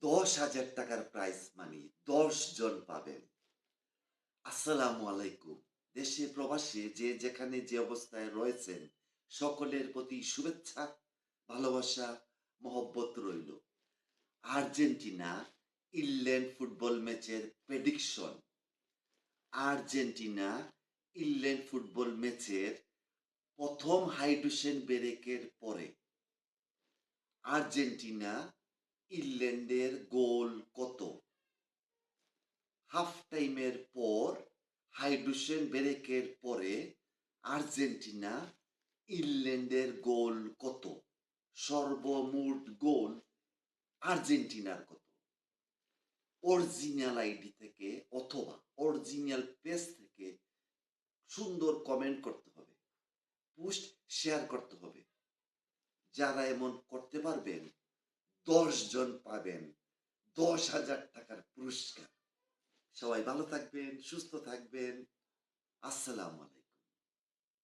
10,000 টাকার prize money 10 জন পাবেন। আসসালামু আলাইকুম। দেশে প্রবাসে যে যেখানে যে অবস্থায় রয়েছেন, সকলের প্রতি শুভেচ্ছা, ভালোবাসা, মহব্বত রইল। আর্জেন্টিনা ইংল্যান্ড ফুটবল ম্যাচের প্রেডিকশন। আর্জেন্টিনা ইংল্যান্ড ফুটবল ম্যাচের প্রথম হাইড্রোজেন ব্রেকের পরে আর্জেন্টিনা ইংল্যান্ডের গোল কত? হাফ টাইমের পর হাইড্রোজেন ব্রেকের পরে আর্জেন্টিনা ইংল্যান্ডের গোল কত? সর্বমোট গোল আর্জেন্টিনার কত? অরিজিনাল আইডি থেকে অথবা অরিজিনাল পেজ থেকে সুন্দর কমেন্ট করতে হবে, পোস্ট শেয়ার করতে হবে। যারা এমন করতে পারবেন 10 জন পাবেন 10,000 টাকার পুরস্কার। সবাই ভালো থাকবেন, সুস্থ থাকবেন। আসসালামু আলাইকুম।